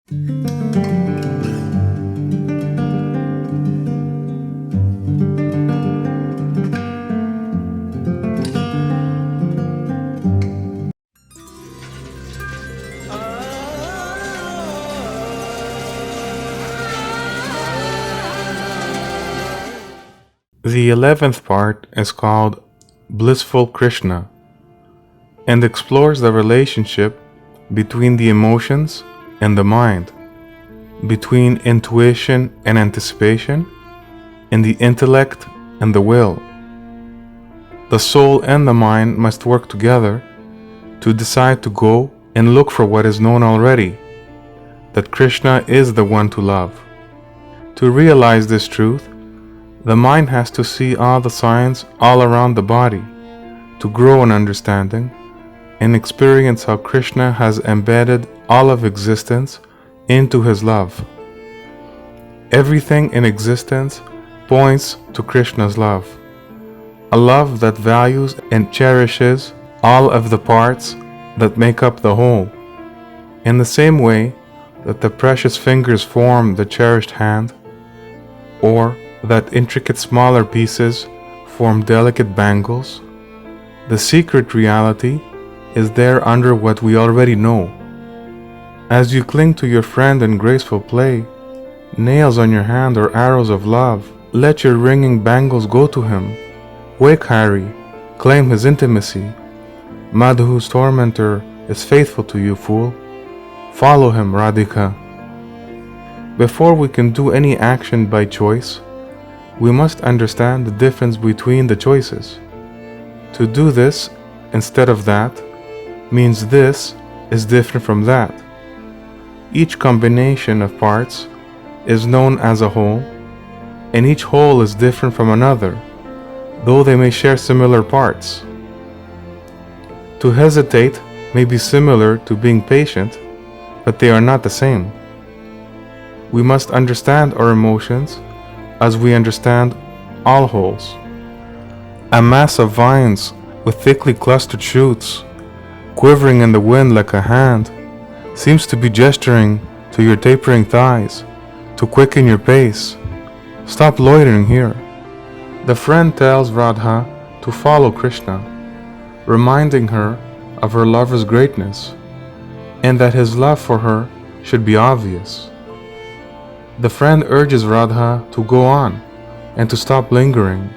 The 11th part is called Blissful Krishna and explores the relationship between the emotions and the mind, between intuition and anticipation, and the intellect and the will. The soul and the mind must work together to decide to go and look for what is known already, that Krishna is the one to love. To realize this truth, the mind has to see all the signs all around the body, to grow in understanding and experience how Krishna has embedded all of existence into his love. Everything in existence points to Krishna's love, a love that values and cherishes all of the parts that make up the whole. In the same way that the precious fingers form the cherished hand, or that intricate smaller pieces form delicate bangles, the secret reality is there under what we already know. As you cling to your friend in graceful play, nails on your hand or arrows of love, let your ringing bangles go to him. Wake Hari, claim his intimacy. Madhu's tormentor is faithful to you, fool. Follow him, Radhika. Before we can do any action by choice, we must understand the difference between the choices. To do this instead of that means this is different from that. Each combination of parts is known as a whole, and each whole is different from another, though they may share similar parts. To hesitate may be similar to being patient, but they are not the same. We must understand our emotions as we understand all wholes. A mass of vines with thickly clustered shoots, quivering in the wind like a hand, seems to be gesturing to your tapering thighs to quicken your pace. Stop loitering here. The friend tells Radha to follow Krishna, reminding her of her lover's greatness and that his love for her should be obvious. The friend urges Radha to go on and to stop lingering.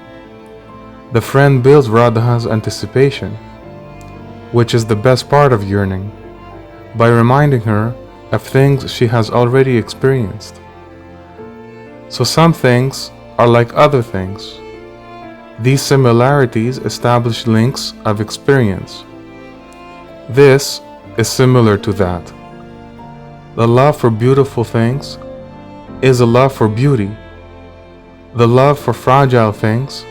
The friend builds Radha's anticipation, which is the best part of yearning, by reminding her of things she has already experienced. So some things are like other things. These similarities establish links of experience. This is similar to that. The love for beautiful things is a love for beauty. The love for fragile things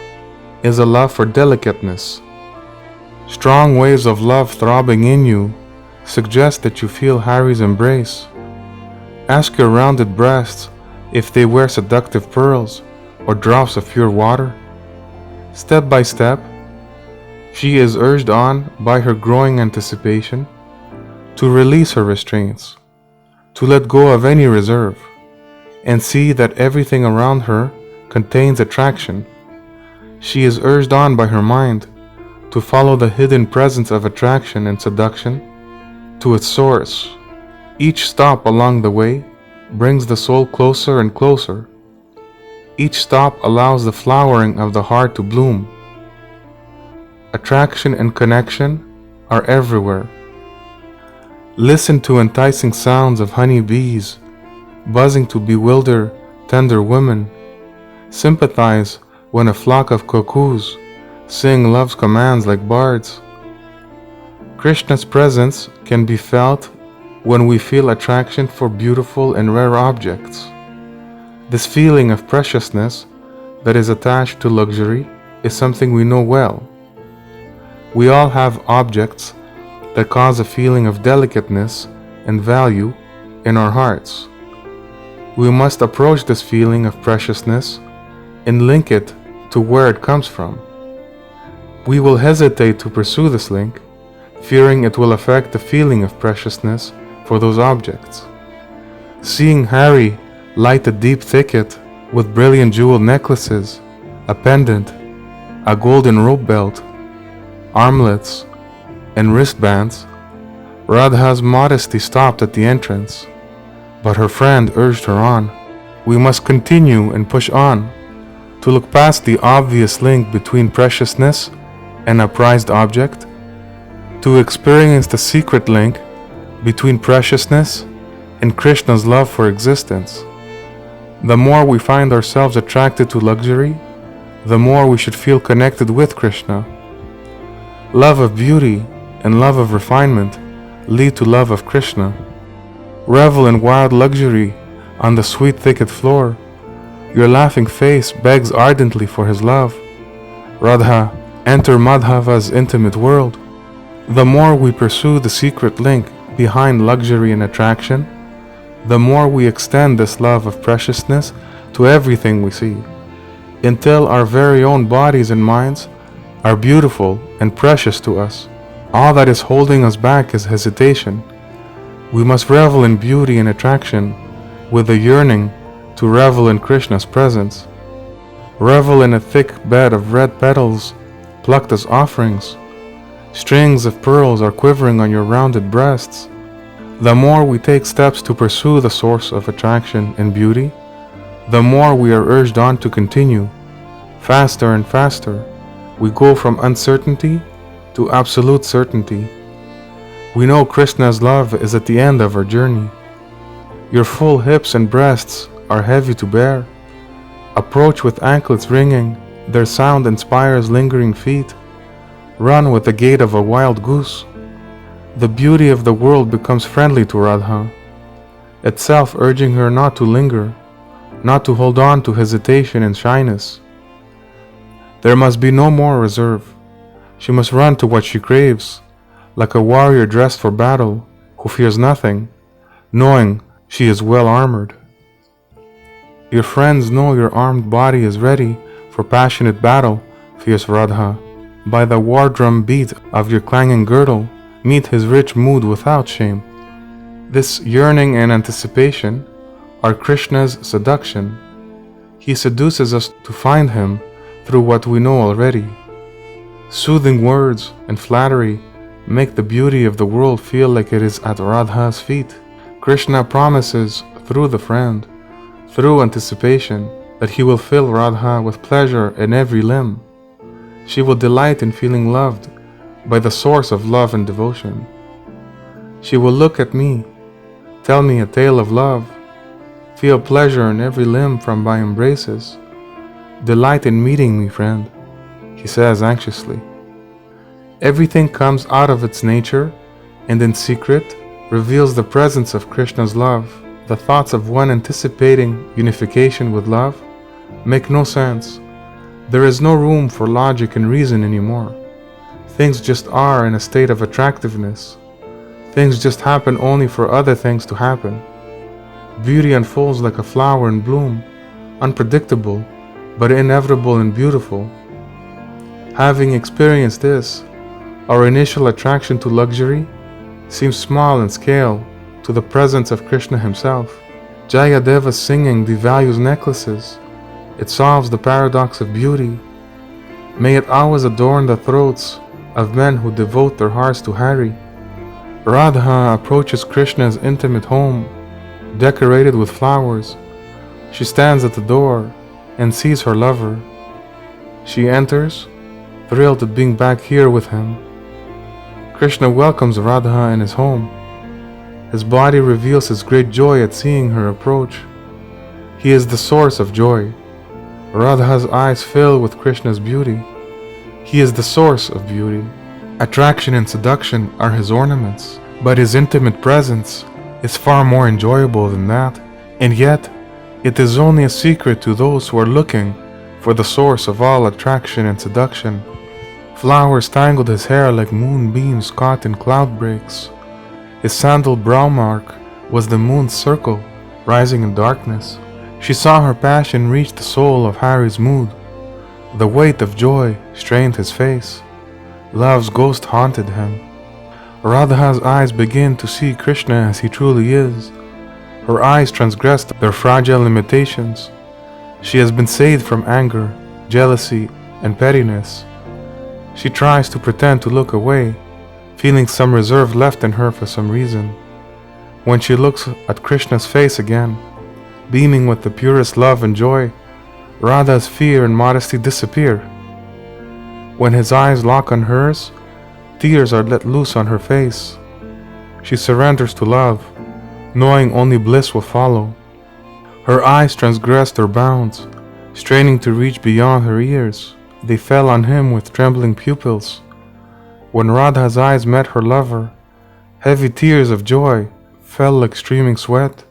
is a love for delicateness. Strong waves of love throbbing in you suggest that you feel Hari's embrace. Ask your rounded breasts if they wear seductive pearls or drops of pure water. Step by step, she is urged on by her growing anticipation to release her restraints, to let go of any reserve, and see that everything around her contains attraction. She is urged on by her mind to follow the hidden presence of attraction and seduction to its source. Each stop along the way brings the soul closer and closer. Each stop allows the flowering of the heart to bloom. Attraction and connection are everywhere. Listen to enticing sounds of honey bees buzzing to bewilder tender women. Sympathize when a flock of cuckoos sing love's commands like bards. Krishna's presence can be felt when we feel attraction for beautiful and rare objects. This feeling of preciousness that is attached to luxury is something we know well. We all have objects that cause a feeling of delicateness and value in our hearts. We must approach this feeling of preciousness and link it to where it comes from. We will hesitate to pursue this link, fearing it will affect the feeling of preciousness for those objects. Seeing Hari light a deep thicket with brilliant jeweled necklaces, a pendant, a golden rope belt, armlets, and wristbands, Radha's modesty stopped at the entrance, but her friend urged her on. We must continue and push on, to look past the obvious link between preciousness and a prized object, to experience the secret link between preciousness and Krishna's love for existence. The more we find ourselves attracted to luxury, the more we should feel connected with Krishna. Love of beauty and love of refinement lead to love of Krishna. Revel in wild luxury on the sweet thicket floor. Your laughing face begs ardently for his love. Radha, enter Madhava's intimate world. The more we pursue the secret link behind luxury and attraction, the more we extend this love of preciousness to everything we see, until our very own bodies and minds are beautiful and precious to us. All that is holding us back is hesitation. We must revel in beauty and attraction with a yearning to revel in Krishna's presence. Revel in a thick bed of red petals plucked as offerings. Strings of pearls are quivering on your rounded breasts. The more we take steps to pursue the source of attraction and beauty, the more we are urged on to continue. Faster and faster, we go from uncertainty to absolute certainty. We know Krishna's love is at the end of our journey. Your full hips and breasts are heavy to bear. Approach with anklets ringing, their sound inspires lingering feet. Run with the gait of a wild goose. The beauty of the world becomes friendly to Radha, itself urging her not to linger, not to hold on to hesitation and shyness. There must be no more reserve. She must run to what she craves, like a warrior dressed for battle, who fears nothing, knowing she is well armored. Your friends know your armed body is ready for passionate battle, fierce Radha. By the war drum beat of your clanging girdle, meet his rich mood without shame. This yearning and anticipation are Krishna's seduction. He seduces us to find him through what we know already. Soothing words and flattery make the beauty of the world feel like it is at Radha's feet. Krishna promises through the friend, through anticipation, that he will fill Radha with pleasure in every limb. She will delight in feeling loved by the source of love and devotion. She will look at me, tell me a tale of love, feel pleasure in every limb from my embraces. Delight in meeting me, friend, he says anxiously. Everything comes out of its nature and in secret reveals the presence of Krishna's love. The thoughts of one anticipating unification with love make no sense. There is no room for logic and reason anymore. Things just are in a state of attractiveness. Things just happen only for other things to happen. Beauty unfolds like a flower in bloom, unpredictable, but inevitable and beautiful. Having experienced this, our initial attraction to luxury seems small in scale to the presence of Krishna himself. Jayadeva's singing devalues necklaces. It solves the paradox of beauty. May it always adorn the throats of men who devote their hearts to Hari. Radha approaches Krishna's intimate home, decorated with flowers. She stands at the door and sees her lover. She enters, thrilled at being back here with him. Krishna welcomes Radha in his home. His body reveals his great joy at seeing her approach. He is the source of joy. Radha's eyes fill with Krishna's beauty. He is the source of beauty. Attraction and seduction are his ornaments, but his intimate presence is far more enjoyable than that. And yet, it is only a secret to those who are looking for the source of all attraction and seduction. Flowers tangled his hair like moonbeams caught in cloud breaks. His sandaled brow mark was the moon's circle, rising in darkness. She saw her passion reach the soul of Hari's mood. The weight of joy strained his face. Love's ghost haunted him. Radha's eyes begin to see Krishna as he truly is. Her eyes transgressed their fragile limitations. She has been saved from anger, jealousy, and pettiness. She tries to pretend to look away, feeling some reserve left in her for some reason. When she looks at Krishna's face again, beaming with the purest love and joy, Radha's fear and modesty disappear. When his eyes lock on hers, tears are let loose on her face. She surrenders to love, knowing only bliss will follow. Her eyes transgressed their bounds, straining to reach beyond her ears. They fell on him with trembling pupils. When Radha's eyes met her lover, heavy tears of joy fell like streaming sweat.